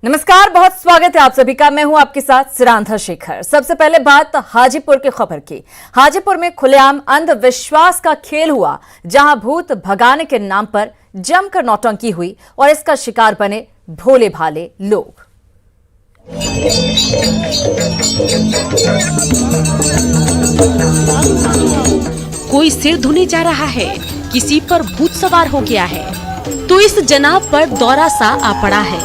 नमस्कार, बहुत स्वागत है आप सभी का। मैं हूं आपके साथ सिरांधा शेखर। सबसे पहले बात हाजीपुर की खबर की। हाजीपुर में खुलेआम अंधविश्वास का खेल हुआ, जहां भूत भगाने के नाम पर जमकर नौटंकी हुई और इसका शिकार बने भोले भाले लोग। कोई सिर धुने जा रहा है, किसी पर भूत सवार हो गया है तो इस जनाब पर दौरा सा आ पड़ा है।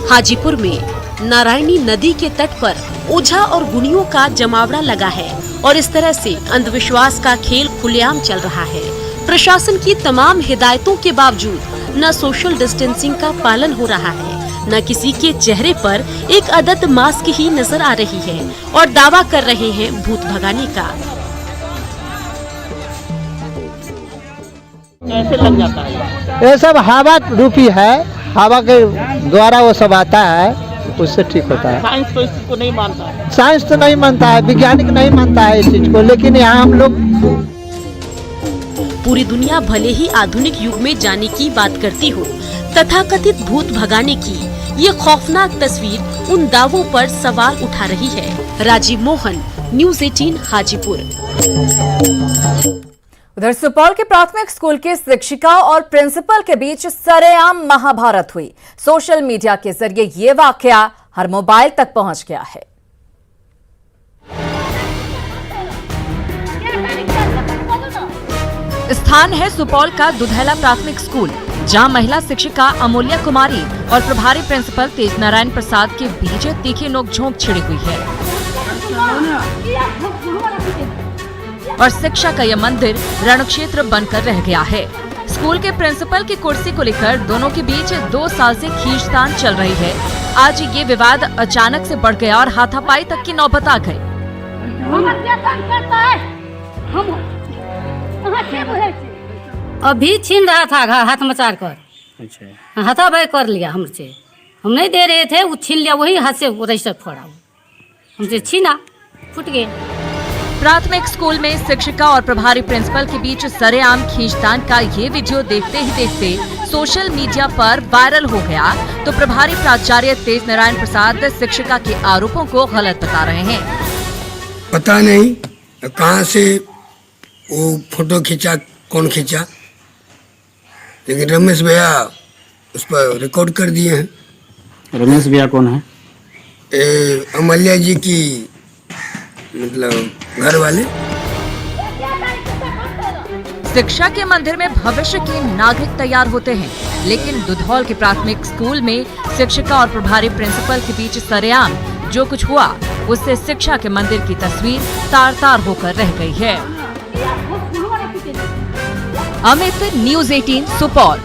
हाजीपुर में नारायणी नदी के तट पर ओझा और गुनियों का जमावड़ा लगा है और इस तरह से अंधविश्वास का खेल खुलेआम चल रहा है। प्रशासन की तमाम हिदायतों के बावजूद न सोशल डिस्टेंसिंग का पालन हो रहा है, न किसी के चेहरे पर एक अदद मास्क ही नजर आ रही है और दावा कर रहे हैं भूत भगाने का। कैसे लग जाता है? ये सब हवा रूपी है, हवा के द्वारा वो सब आता है, उससे ठीक होता है। साइंस तो इस चीज को नहीं मानता है। साइंस तो नहीं मानता है, वैज्ञानिक नहीं मानता है इस चीज को, लेकिन यहाँ हम लोग पूरी दुनिया भले ही आधुनिक युग में जाने की बात करती हो, तथाकथित भूत भगाने की ये खौफनाक तस्वीर उन दावों पर सवाल उठा रही है। राजीव मोहन, न्यूज़ 18 हाजीपुर। उधर सुपौल के प्राथमिक स्कूल के शिक्षिका और प्रिंसिपल के बीच सरेआम महाभारत हुई। सोशल मीडिया के जरिए ये वाकया हर मोबाइल तक पहुंच गया है। स्थान है सुपौल का दुधैला प्राथमिक स्कूल, जहां महिला शिक्षिका अमूल्या कुमारी और प्रभारी प्रिंसिपल तेज नारायण प्रसाद के बीच तीखी नोकझोंक छिड़ी हुई है और शिक्षा का यह मंदिर रणक्षेत्र बनकर रह गया है। स्कूल के प्रिंसिपल की कुर्सी को लेकर दोनों के बीच 2 साल से खींचतान चल रही है। आज ये विवाद अचानक से बढ़ गया और हाथापाई तक की नौबत आ गई। अभी छीन रहा था हाथ मचार कर। अच्छा, हाथापाई कर लिया हमसे। हम नहीं दे रहे थे, वो छीन लिया, वही हाथ से रजिस्टर फोड़ा, हमसे छीना, फूट गए। प्राथमिक स्कूल में शिक्षिका और प्रभारी प्रिंसिपल के बीच सरेआम खींचतान का ये वीडियो देखते ही देखते सोशल मीडिया पर वायरल हो गया तो प्रभारी प्राचार्य तेज नारायण प्रसाद शिक्षिका के आरोपों को गलत बता रहे हैं। पता नहीं कहां से वो फोटो खींचा, कौन खींचा, लेकिन रमेश भैया उस पर रिकॉर्ड कर दिए हैं। रमेश भैया कौन है? अमल्या जी की मतलब घर वाले। शिक्षा के मंदिर में भविष्य के नागरिक तैयार होते हैं, लेकिन दुधौल के प्राथमिक स्कूल में शिक्षिका और प्रभारी प्रिंसिपल के बीच सरेआम जो कुछ हुआ उससे शिक्षा के मंदिर की तस्वीर तार तार होकर रह गई है। अमित, न्यूज़ 18 सुपौल।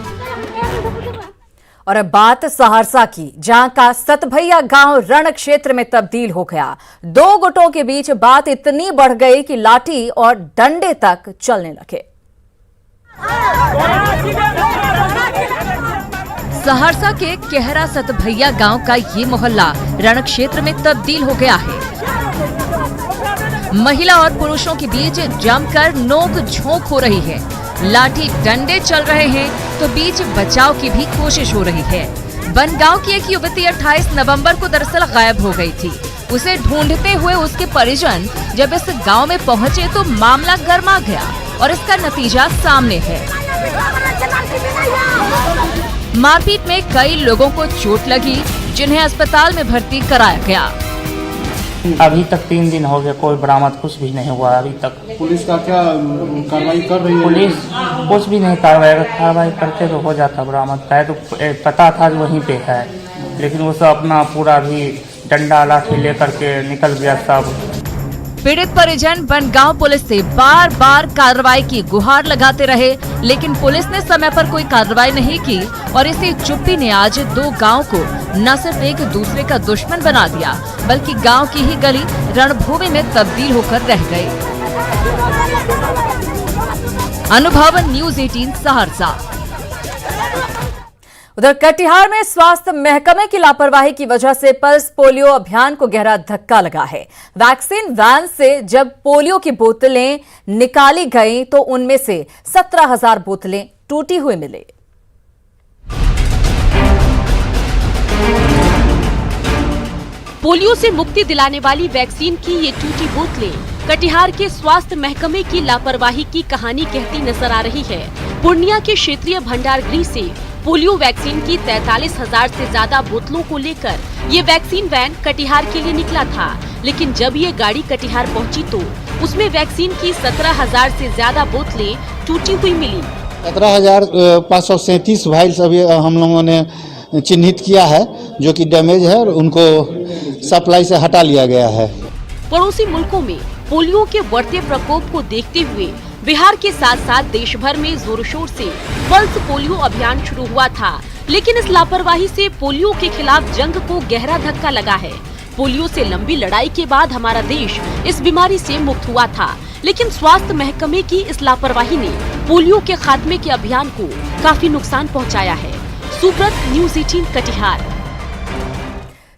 और अब बात सहरसा की, जहां का सतभैया गांव रण क्षेत्र में तब्दील हो गया। 2 गुटों के बीच बात इतनी बढ़ गई कि लाठी और डंडे तक चलने लगे। सहरसा के केहरा सतभैया गांव का ये मोहल्ला रण क्षेत्र में तब्दील हो गया है। महिला और पुरुषों के बीच जमकर नोक झोंक हो रही है, लाठी डंडे चल रहे हैं तो बीच बचाव की भी कोशिश हो रही है। बनगांव की एक युवती 28 नवंबर को दरअसल गायब हो गई थी। उसे ढूंढते हुए उसके परिजन जब इस गांव में पहुंचे तो मामला गर्मा गया और इसका नतीजा सामने है। मारपीट में कई लोगों को चोट लगी, जिन्हें अस्पताल में भर्ती कराया गया। अभी तक 3 दिन हो गए, कोई बरामद कुछ भी नहीं हुआ अभी तक। पुलिस का क्या कार्रवाई कर रही है? पुलिस कुछ भी नहीं कार्रवाई करते तो हो जाता बरामद। तो पता था कि वहीं पे है, लेकिन वो सब अपना पूरा भी डंडा लाठी लेकर के निकल गया सब। पीड़ित परिजन बनगांव पुलिस से बार बार कार्रवाई की गुहार लगाते रहे, लेकिन पुलिस ने समय पर कोई कार्रवाई नहीं की और इसी चुप्पी ने आज 2 गांव को न सिर्फ एक दूसरे का दुश्मन बना दिया, बल्कि गांव की ही गली रणभूमि में तब्दील होकर रह गई। अनुभव, न्यूज़ 18 सहरसा। उधर कटिहार में स्वास्थ्य महकमे की लापरवाही की वजह से पल्स पोलियो अभियान को गहरा धक्का लगा है। वैक्सीन वैन से जब पोलियो की बोतलें निकाली गईं तो उनमें से 17,000 बोतलें टूटी हुई मिली। पोलियो से मुक्ति दिलाने वाली वैक्सीन की ये टूटी बोतलें कटिहार के स्वास्थ्य महकमे की लापरवाही की कहानी कहती नजर आ रही है। पूर्णिया के क्षेत्रीय भंडार गृह से पोलियो वैक्सीन की 43,000 से ज्यादा बोतलों को लेकर ये वैक्सीन वैन कटिहार के लिए निकला था, लेकिन जब ये गाड़ी कटिहार पहुंची तो उसमें वैक्सीन की 17,000 से ज्यादा बोतलें टूटी हुई मिली। 17,537 वाइल्स अभी हम लोगों ने चिन्हित किया है जो कि डैमेज है और उनको सप्लाई से हटा लिया गया है। पड़ोसी मुल्कों में पोलियो के बढ़ते प्रकोप को देखते हुए बिहार के साथ साथ देश भर में जोर शोर से पल्स पोलियो अभियान शुरू हुआ था, लेकिन इस लापरवाही से पोलियो के खिलाफ जंग को गहरा धक्का लगा है। पोलियो से लंबी लड़ाई के बाद हमारा देश इस बीमारी से मुक्त हुआ था, लेकिन स्वास्थ्य महकमे की इस लापरवाही ने पोलियो के खात्मे के अभियान को काफी नुकसान पहुँचाया है। सुब्रत, न्यूज़ 18 कटिहार।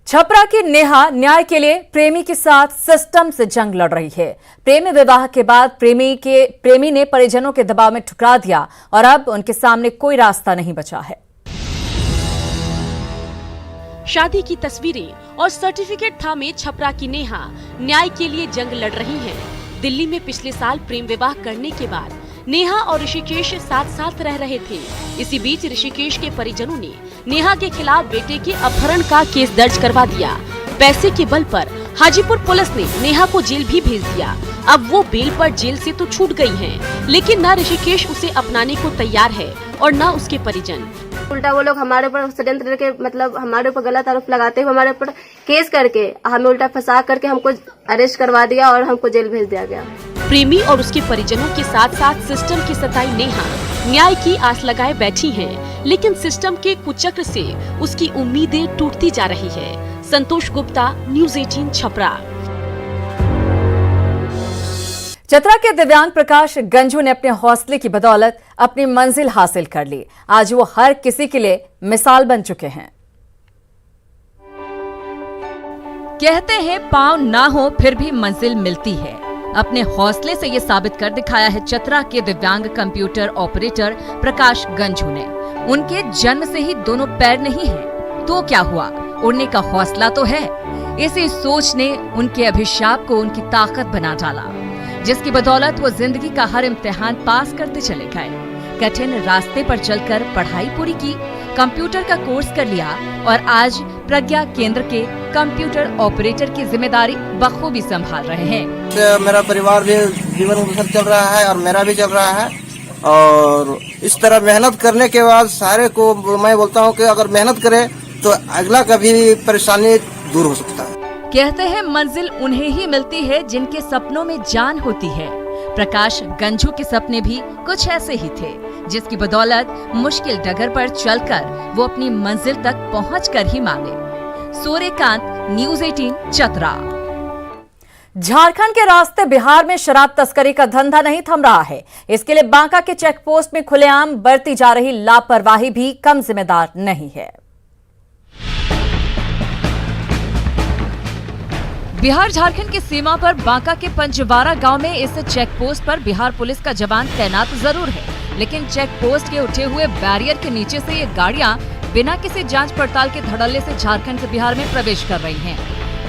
छपरा की नेहा न्याय के लिए प्रेमी के साथ सिस्टम से जंग लड़ रही है। प्रेमी विवाह के बाद प्रेमी ने परिजनों के दबाव में ठुकरा दिया और अब उनके सामने कोई रास्ता नहीं बचा है। शादी की तस्वीरें और सर्टिफिकेट थामे छपरा की नेहा न्याय के लिए जंग लड़ रही हैं। दिल्ली में पिछले साल प्रेम विवाह करने के बाद नेहा और ऋषिकेश साथ साथ रह रहे थे। इसी बीच ऋषिकेश के परिजनों ने नेहा के खिलाफ बेटे के अपहरण का केस दर्ज करवा दिया। पैसे के बल पर हाजीपुर पुलिस ने नेहा को जेल भी भेज दिया। अब वो बेल पर जेल से तो छूट गई हैं, लेकिन न ऋषिकेश उसे अपनाने को तैयार है और न उसके परिजन। उल्टा वो लोग हमारे ऊपर षड्यंत्र के मतलब हमारे ऊपर गलत आरोप लगाते हुए हमारे ऊपर केस करके हमें उल्टा फंसा करके हमको अरेस्ट करवा दिया और हमको जेल भेज दिया गया। प्रेमी और उसके परिजनों के साथ साथ सिस्टम की सताई नेहा न्याय की आस लगाए बैठी है, लेकिन सिस्टम के कुचक्र से उसकी उम्मीदें टूटती जा रही है। संतोष गुप्ता, न्यूज़ 18 छपरा। चतरा के दिव्यांग प्रकाश गंजू ने अपने हौसले की बदौलत अपनी मंजिल हासिल कर ली। आज वो हर किसी के लिए मिसाल बन चुके हैं। कहते हैं पांव ना हो फिर भी मंजिल मिलती है। अपने हौसले से ये साबित कर दिखाया है चतरा के दिव्यांग कंप्यूटर ऑपरेटर प्रकाश गंजू ने। उनके जन्म से ही दोनों पैर नहीं है, तो क्या हुआ, उड़ने का हौसला तो है। इसी सोच ने उनके अभिशाप को उनकी ताकत बना डाला, जिसकी बदौलत वो जिंदगी का हर इम्तिहान पास करते चले गए। कठिन रास्ते पर चलकर पढ़ाई पूरी की, कंप्यूटर का कोर्स कर लिया और आज प्रज्ञा केंद्र के कंप्यूटर ऑपरेटर की जिम्मेदारी बखूबी संभाल रहे हैं। मेरा परिवार भी जीवन बसर चल रहा है और मेरा भी चल रहा है, और इस तरह मेहनत करने के बाद सारे को मैं बोलता हूँ कि अगर मेहनत करे तो अगला कभी परेशानी दूर हो सकता है। कहते हैं मंजिल उन्हें ही मिलती है जिनके सपनों में जान होती है। प्रकाश गंजू के सपने भी कुछ ऐसे ही थे, जिसकी बदौलत मुश्किल डगर पर चलकर वो अपनी मंजिल तक पहुंचकर ही माने। सूर्यकांत, न्यूज़ 18 चतरा। झारखंड के रास्ते बिहार में शराब तस्करी का धंधा नहीं थम रहा है। इसके लिए बांका के चेक पोस्ट में खुलेआम बरती जा रही लापरवाही भी कम जिम्मेदार नहीं है। बिहार झारखंड की सीमा पर बांका के पंजवारा गांव में इस चेक पोस्ट पर बिहार पुलिस का जवान तैनात जरूर है, लेकिन चेक पोस्ट के उठे हुए बैरियर के नीचे से ये गाड़ियां बिना किसी जांच पड़ताल के धड़ल्ले से झारखंड से बिहार में प्रवेश कर रही हैं।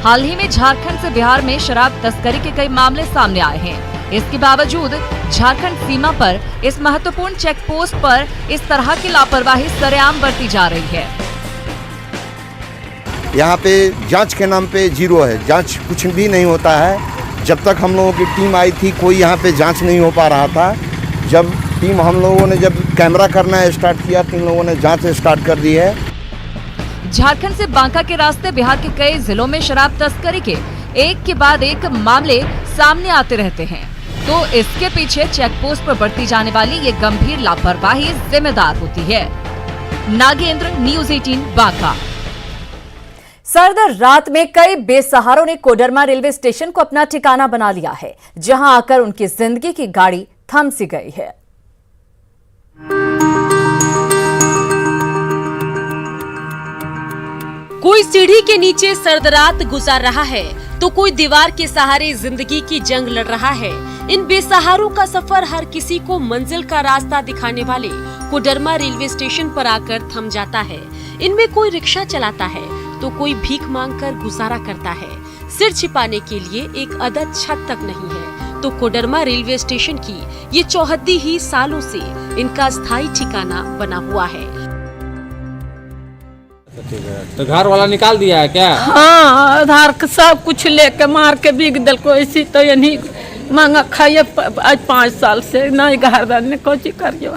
हाल ही में झारखंड से बिहार में शराब तस्करी के कई मामले सामने आए हैं। इसके बावजूद झारखंड सीमा पर इस महत्वपूर्ण चेक पोस्ट पर इस तरह की लापरवाही सरेआम बरती जा रही है। यहाँ पे जांच के नाम पे जीरो है, जांच कुछ भी नहीं होता है। जब तक हम लोगों की टीम आई थी कोई यहाँ पे जांच नहीं हो पा रहा था। जब टीम हम लोगों ने जब कैमरा करना स्टार्ट किया तो इन लोगों ने जांच स्टार्ट कर दी है। झारखंड से बांका के रास्ते बिहार के कई जिलों में शराब तस्करी के एक के बाद एक मामले सामने आते रहते हैं, तो इसके पीछे चेक पोस्ट पर बरती जाने वाली ये गंभीर लापरवाही जिम्मेदार होती है। नागेंद्र, न्यूज़ 18 बांका। सर्द रात में कई बेसहारों ने कोडरमा रेलवे स्टेशन को अपना ठिकाना बना लिया है, जहां आकर उनकी जिंदगी की गाड़ी थम सी गई है। कोई सीढ़ी के नीचे सर्द रात गुजार रहा है तो कोई दीवार के सहारे जिंदगी की जंग लड़ रहा है। इन बेसहारों का सफर हर किसी को मंजिल का रास्ता दिखाने वाले कोडरमा रेलवे स्टेशन पर आकर थम जाता है। इनमें कोई रिक्शा चलाता है तो कोई भीख मांगकर गुजारा करता है। सिर छिपाने के लिए एक अदद छत तक नहीं है तो कोडरमा रेलवे स्टेशन की ये चौहद्दी ही सालों से इनका स्थायी ठिकाना बना हुआ है। तो घर वाला निकाल दिया है क्या? हाँ, आधार सब कुछ लेके मार के बिक दिल को ऐसी तो यही मांगा खाइए आज 5 साल से नहीं घर ने कोची करिए।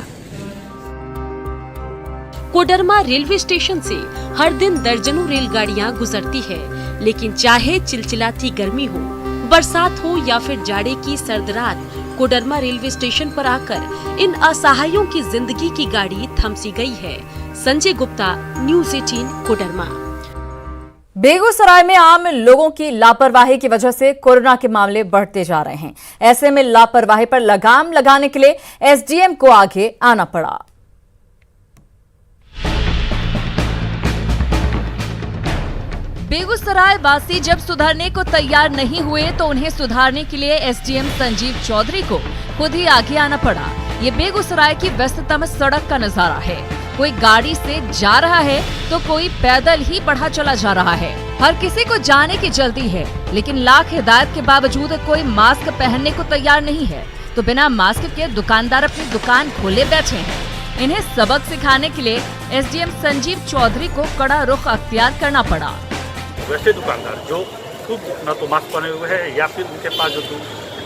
कोडरमा रेलवे स्टेशन से हर दिन दर्जनों रेलगाड़ियां गुजरती है, लेकिन चाहे चिलचिलाती गर्मी हो, बरसात हो या फिर जाड़े की सर्द रात, कोडरमा रेलवे स्टेशन पर आकर इन असहायों की जिंदगी की गाड़ी थम सी गई है। संजय गुप्ता, न्यूज़ 18 कोडरमा। बेगूसराय में आम लोगों की लापरवाही की वजह से कोरोना के मामले बढ़ते जा रहे हैं। ऐसे में लापरवाही पर लगाम लगाने के लिए एसडीएम को आगे आना पड़ा। बेगूसराय वासी जब सुधरने को तैयार नहीं हुए तो उन्हें सुधारने के लिए एसडीएम संजीव चौधरी को खुद ही आगे आना पड़ा। ये बेगूसराय की व्यस्ततम सड़क का नजारा है। कोई गाड़ी से जा रहा है तो कोई पैदल ही बढ़ा चला जा रहा है। हर किसी को जाने की जल्दी है, लेकिन लाख हिदायत के बावजूद कोई मास्क पहनने को तैयार नहीं है तो बिना मास्क के दुकानदार अपनी दुकान खोले बैठे हैं। इन्हें सबक सिखाने के लिए एसडीएम संजीव चौधरी को कड़ा रुख अख्तियार करना पड़ा। वैसे दुकानदार जो खुद न तो मास्क पहने हुए हैं या फिर उनके पास जो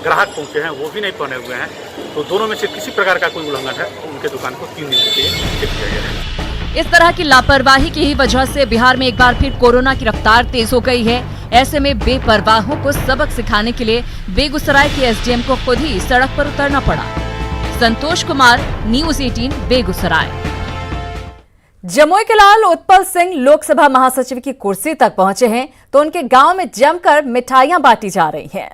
ग्राहक पहुंचे हैं वो भी नहीं पहने हुए हैं, तो दोनों में से किसी प्रकार का कोई उल्लंघन है तो उनके दुकान को 3 दिन के लिए चेक किया जाएगा। इस तरह की लापरवाही की ही वजह से बिहार में एक बार फिर कोरोना की रफ्तार तेज हो गई है। ऐसे में बेपरवाहों को सबक सिखाने के लिए बेगूसराय के एसडीएम को खुद ही सड़क पर उतरना पड़ा। संतोष कुमार, न्यूज़ 18 बेगूसराय। जमुई के लाल उत्पल सिंह लोकसभा महासचिव की कुर्सी तक पहुंचे हैं तो उनके गांव में जमकर मिठाइयां बांटी जा रही हैं।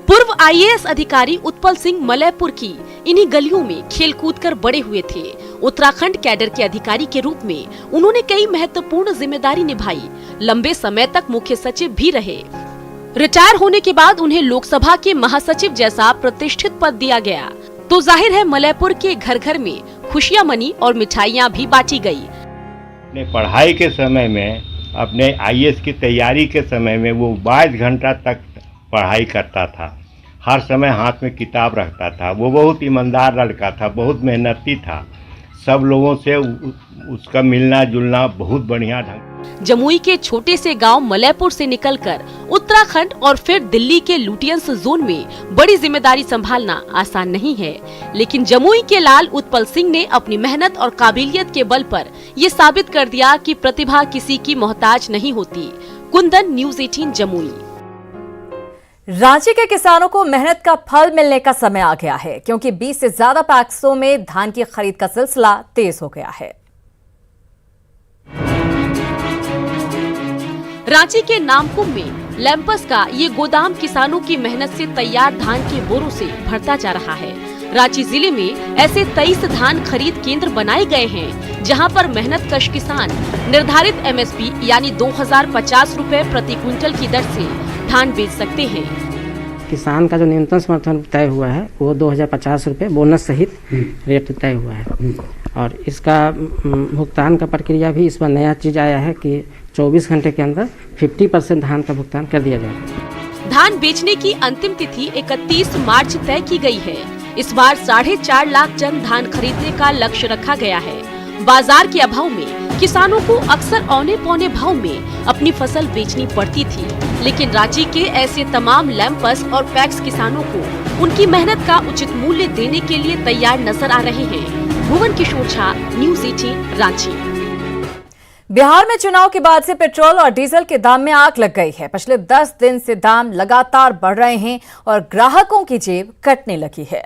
पूर्व आईएएस अधिकारी उत्पल सिंह मलयपुर की इन्हीं गलियों में खेल कूद कर बड़े हुए थे। उत्तराखंड कैडर के अधिकारी के रूप में उन्होंने कई महत्वपूर्ण जिम्मेदारी निभाई। लंबे समय तक मुख्य सचिव भी रहे। रिटायर होने के बाद उन्हें लोकसभा के महासचिव जैसा प्रतिष्ठित पद दिया गया तो जाहिर है मलयपुर के घर घर में खुशियां मनी और मिठाइयां भी बांटी गई। अपने पढ़ाई के समय में, अपने आईएएस की तैयारी के समय में वो 22 घंटा तक पढ़ाई करता था। हर समय हाथ में किताब रखता था। वो बहुत ईमानदार लड़का था, बहुत मेहनती था। सब लोगों से उसका मिलना जुलना बहुत बढ़िया ढंग। जमुई के छोटे से गांव मलयपुर से निकलकर उत्तराखंड और फिर दिल्ली के लुटियंस जोन में बड़ी जिम्मेदारी संभालना आसान नहीं है, लेकिन जमुई के लाल उत्पल सिंह ने अपनी मेहनत और काबिलियत के बल पर ये साबित कर दिया कि प्रतिभा किसी की मोहताज नहीं होती। कुंदन, न्यूज़ 18 जमुई। रांची के किसानों को मेहनत का फल मिलने का समय आ गया है, क्योंकि 20 से ज्यादा पैक्सों में धान की खरीद का सिलसिला तेज हो गया है। रांची के नामकुम में लैंपस का ये गोदाम किसानों की मेहनत से तैयार धान के बोरों से भरता जा रहा है। रांची जिले में ऐसे 23 धान खरीद केंद्र बनाए गए हैं, जहां पर मेहनत कश किसान निर्धारित एमएसपी यानी 2050 रुपए प्रति क्विंटल की दर से धान बेच सकते हैं। किसान का जो न्यूनतम समर्थन तय हुआ है वो 2050 रुपये बोनस सहित रेट तय हुआ है, और इसका भुगतान का प्रक्रिया भी इस बार नया चीज आया है कि 24 घंटे के अंदर 50% धान का भुगतान कर दिया जाएगा। धान बेचने की अंतिम तिथि 31 मार्च तय की गई है। इस बार 4.5 लाख टन धान खरीदने का लक्ष्य रखा गया है। बाजार के अभाव में किसानों को अक्सर औने पौने भाव में अपनी फसल बेचनी पड़ती थी, लेकिन रांची के ऐसे तमाम लैंपस और पैक्स किसानों को उनकी मेहनत का उचित मूल्य देने के लिए तैयार नजर आ रहे हैं। भुवन किशोर झा, न्यूज़ 18 रांची। बिहार में चुनाव के बाद से पेट्रोल और डीजल के दाम में आग लग गई है। पिछले 10 दिन से दाम लगातार बढ़ रहे हैं और ग्राहकों की जेब कटने लगी है।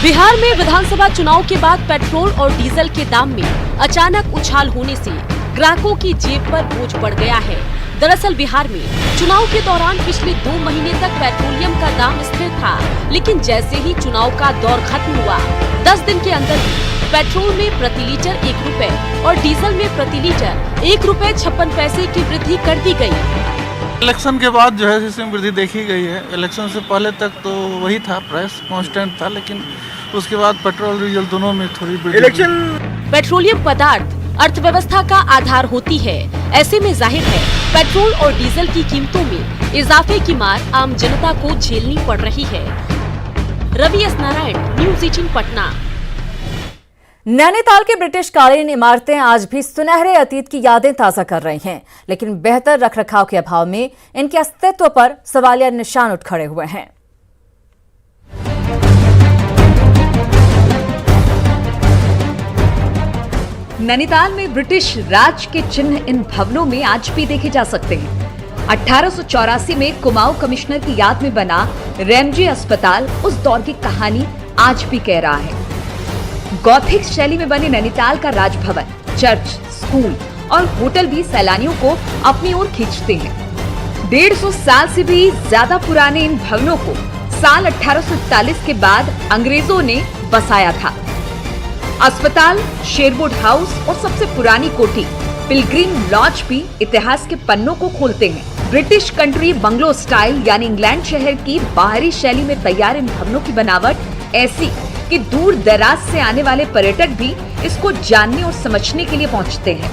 बिहार में विधानसभा चुनाव के बाद पेट्रोल और डीजल के दाम में अचानक उछाल होने से ग्राहकों की जेब पर बोझ बढ़ गया है। दरअसल बिहार में चुनाव के दौरान पिछले 2 महीने तक पेट्रोलियम का दाम स्थिर था, लेकिन जैसे ही चुनाव का दौर खत्म हुआ 10 दिन के अंदर ही पेट्रोल में प्रति लीटर 1 रुपए और डीजल में प्रति लीटर 1 रुपए 56 पैसे की वृद्धि कर दी गई। इलेक्शन के बाद जो है इसमें वृद्धि देखी गई है। इलेक्शन से पहले तक तो वही था, प्राइस कांस्टेंट था, लेकिन उसके बाद पेट्रोल डीजल दोनों में थोड़ी वृद्धि। पेट्रोलियम पदार्थ अर्थव्यवस्था का आधार होती है। ऐसे में जाहिर है पेट्रोल और डीजल की कीमतों में इजाफे की मार आम जनता को झेलनी पड़ रही है। Ravi S Narayan, news 18 Patna. नैनीताल की ब्रिटिशकालीन इमारतें आज भी सुनहरे अतीत की यादें ताजा कर रही हैं, लेकिन बेहतर रखरखाव के अभाव में इनके अस्तित्व पर सवालिया निशान उठ खड़े हुए हैं। नैनीताल में ब्रिटिश राज के चिन्ह इन भवनों में आज भी देखे जा सकते हैं। 1884 में कुमाऊं कमिश्नर की याद में बना रैमजे अस्पताल उस दौर की कहानी आज भी कह रहा है। गॉथिक शैली में बने नैनीताल का राजभवन, चर्च, स्कूल और होटल भी सैलानियों को अपनी ओर खींचते हैं। 150 साल से भी ज्यादा पुराने इन भवनों को साल 1841 के बाद अंग्रेजों ने बसाया था। अस्पताल, शेरवुड हाउस और सबसे पुरानी कोठी पिलग्रिम लॉज भी इतिहास के पन्नों को खोलते हैं। ब्रिटिश कंट्री बंगलो स्टाइल यानी इंग्लैंड शहर की बाहरी शैली में तैयार इन भवनों की बनावट ऐसी कि दूर दराज से आने वाले पर्यटक भी इसको जानने और समझने के लिए पहुंचते हैं।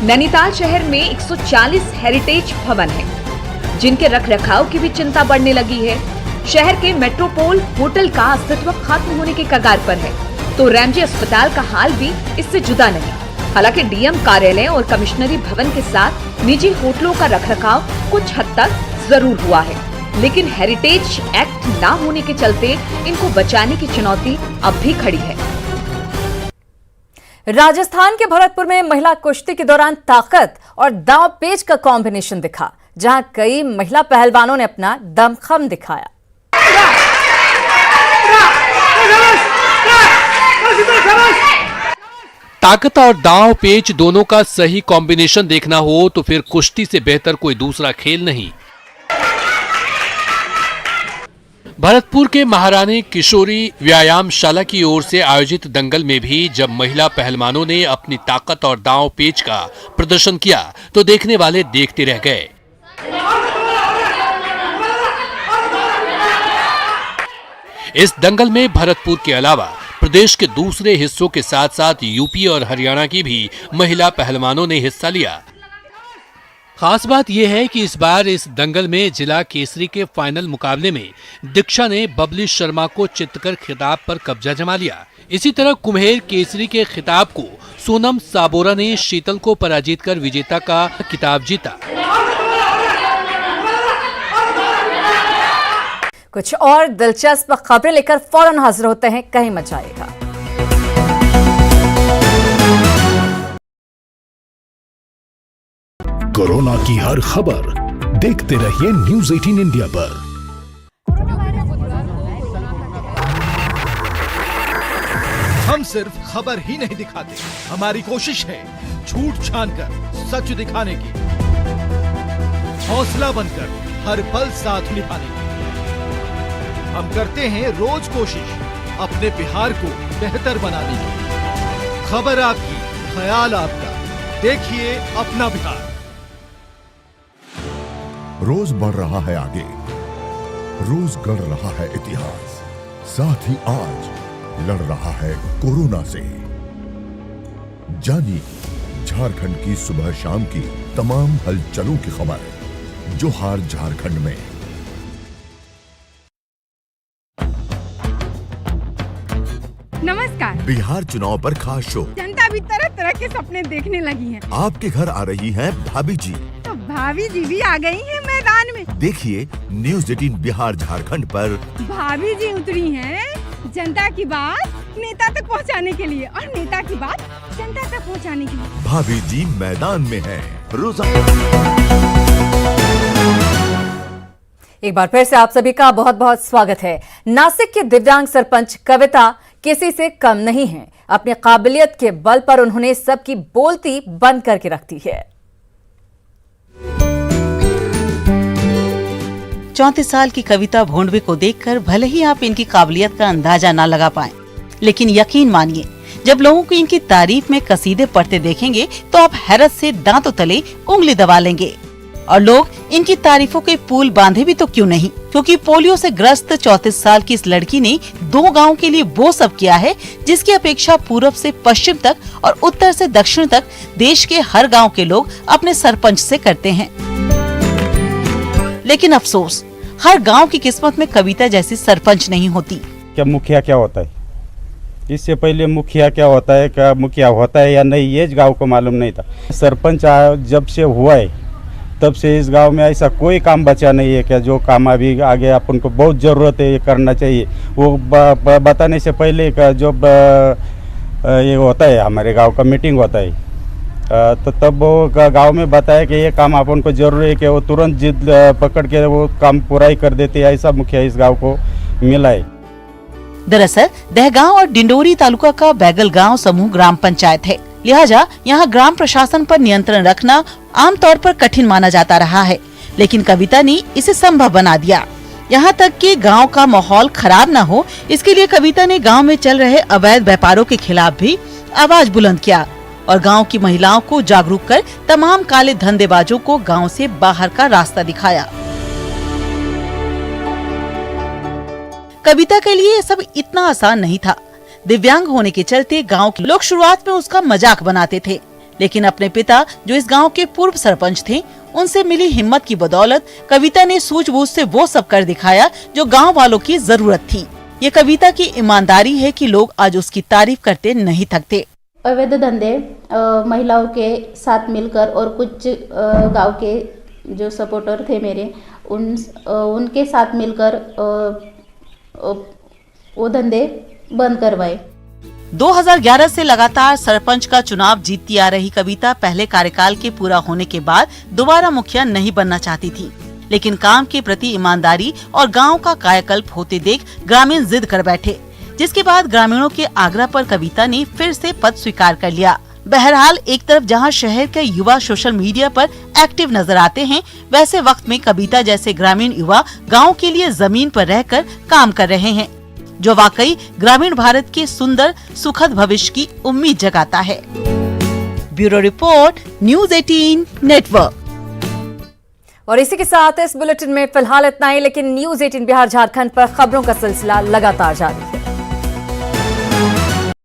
नैनीताल शहर में 140 हेरिटेज भवन हैं, जिनके रखरखाव की भी चिंता बढ़ने लगी है। शहर के मेट्रोपोल होटल का अस्तित्व खत्म होने के कगार पर है, तो रैमजे अस्पताल का हाल भी इससे जुदा नहीं। हालांकि डीएम कार्यालय और कमिश्नरी भवन के साथ निजी होटलों का रखरखाव कुछ हद तक जरूर हुआ है, लेकिन हेरिटेज एक्ट ना होने के चलते इनको बचाने की चुनौती अब भी खड़ी है। राजस्थान के भरतपुर में महिला कुश्ती के दौरान ताकत और दांव पेच का कॉम्बिनेशन दिखा, जहां कई महिला पहलवानों ने अपना दमखम दिखाया। ताकत और दांव पेच दोनों का सही कॉम्बिनेशन देखना हो तो फिर कुश्ती से बेहतर कोई दूसरा खेल नहीं। भरतपुर के महारानी किशोरी व्यायामशाला की ओर से आयोजित दंगल में भी जब महिला पहलवानों ने अपनी ताकत और दांव पेच का प्रदर्शन किया तो देखने वाले देखते रह गए। इस दंगल में भरतपुर के अलावा प्रदेश के दूसरे हिस्सों के साथ साथ यूपी और हरियाणा की भी महिला पहलवानों ने हिस्सा लिया। खास बात यह है कि इस बार इस दंगल में जिला केसरी के फाइनल मुकाबले में दीक्षा ने बबली शर्मा को चितकर खिताब पर कब्जा जमा लिया। इसी तरह कुम्हेर केसरी के खिताब को सोनम साबोरा ने शीतल को पराजित कर विजेता का खिताब जीता। कुछ और दिलचस्प खबरें लेकर फौरन हाजिर होते हैं, कहीं मत जाइएगा। कोरोना की हर खबर देखते रहिए न्यूज़ 18 इंडिया पर। हम सिर्फ खबर ही नहीं दिखाते, हमारी कोशिश है झूठ छानकर सच दिखाने की, हौसला बनकर हर पल साथ निभाने की। हम करते हैं रोज कोशिश अपने बिहार को बेहतर बनाने की। खबर आपकी, ख्याल आपका, देखिए अपना बिहार। रोज बढ़ रहा है आगे, रोज गढ़ रहा है इतिहास, साथ ही आज लड़ रहा है कोरोना से। जानिए झारखंड की सुबह शाम की तमाम हलचलों की खबर। जोहार झारखंड में। नमस्कार। बिहार चुनाव पर खास शो। जनता भी तरह तरह के सपने देखने लगी है। आपके घर आ रही हैं भाभी जी। तो भाभी जी भी आ गई हैं मैदान में। देखिए न्यूज़ 18 बिहार झारखंड पर भाभी जी उतरी हैं जनता की बात नेता तक पहुंचाने के लिए और नेता की बात जनता तक पहुंचाने के लिए। भाभी जी मैदान में हैं। एक बार फिर से आप सभी का बहुत बहुत स्वागत है। नासिक की दिव्यांग सरपंच कविता किसी से कम नहीं है। अपनी काबिलियत के बल पर उन्होंने सबकी बोलती बंद करके रख दी है। 34 साल की कविता भोंडवे को देखकर भले ही आप इनकी काबिलियत का अंदाजा ना लगा पाएं, लेकिन यकीन मानिए जब लोगों को इनकी तारीफ में कसीदे पढ़ते देखेंगे तो आप हैरत से दांतों तले उंगली दबा लेंगे। और लोग इनकी तारीफों के पुल बांधे भी तो क्यों नहीं, क्योंकि पोलियो से ग्रस्त 34 साल की इस लड़की ने 2 गांव के लिए वो सब किया है जिसकी अपेक्षा पूर्व से पश्चिम तक और उत्तर से दक्षिण तक देश के हर गांव के लोग अपने सरपंच से करते हैं। लेकिन अफसोस, हर गांव की किस्मत में कविता जैसी सरपंच नहीं होती। क्या मुखिया क्या होता है, इससे पहले मुखिया क्या होता है, क्या मुखिया होता है या नहीं, ये गांव को मालूम नहीं था। सरपंच जब से हुआ है तब से इस गांव में ऐसा कोई काम बचा नहीं है क्या जो काम अभी आगे अपन को बहुत ज़रूरत है, ये करना चाहिए। वो बताने से पहले का जो ये होता है हमारे गांव का मीटिंग होता है तो तब वो गांव में बताया कि ये काम अपन को जरूरी है कि वो तुरंत जिद पकड़ के वो काम पूरा ही कर देते हैं। ऐसा मुखिया इस गांव को मिला है। दरअसल दहगांव और डिंडोरी तालुका का बैगल गांव समूह ग्राम पंचायत है, लिहाजा यहाँ ग्राम प्रशासन पर नियंत्रण रखना आमतौर पर कठिन माना जाता रहा है, लेकिन कविता ने इसे संभव बना दिया। यहाँ तक कि गांव का माहौल खराब न हो, इसके लिए कविता ने गांव में चल रहे अवैध व्यापारों के खिलाफ भी आवाज बुलंद किया और गांव की महिलाओं को जागरूक कर तमाम काले धंधेबाजों को गांव से बाहर का रास्ता दिखाया। कविता के लिए ये सब इतना आसान नहीं था। दिव्यांग होने के चलते गांव के लोग शुरुआत में उसका मजाक बनाते थे, लेकिन अपने पिता जो इस गांव के पूर्व सरपंच थे, उनसे मिली हिम्मत की बदौलत कविता ने सूझबूझ से वो सब कर दिखाया जो गांव वालों की जरूरत थी। ये कविता की ईमानदारी है कि लोग आज उसकी तारीफ करते नहीं थकते। अवैध धंधे महिलाओं के साथ मिलकर और कुछ गांव के जो सपोर्टर थे मेरे उनके साथ मिलकर वो धंधे बंद करवाए। 2011 से लगातार सरपंच का चुनाव जीतती आ रही कविता पहले कार्यकाल के पूरा होने के बाद दोबारा मुखिया नहीं बनना चाहती थी, लेकिन काम के प्रति ईमानदारी और गांव का कायाकल्प होते देख ग्रामीण जिद कर बैठे, जिसके बाद ग्रामीणों के आग्रह पर कविता ने फिर से पद स्वीकार कर लिया। बहरहाल एक तरफ जहां शहर के युवा सोशल मीडिया पर एक्टिव नजर आते हैं, वैसे वक्त में कविता जैसे ग्रामीण युवा गांव के लिए जमीन पर रहकर काम कर रहे हैं, जो वाकई ग्रामीण भारत के सुंदर सुखद भविष्य की उम्मीद जगाता है। Bureau report, news 18 network. और इसी के साथ इस बुलेटिन में फिलहाल इतना ही, लेकिन न्यूज़ 18 बिहार झारखंड पर खबरों का सिलसिला लगातार जारी है।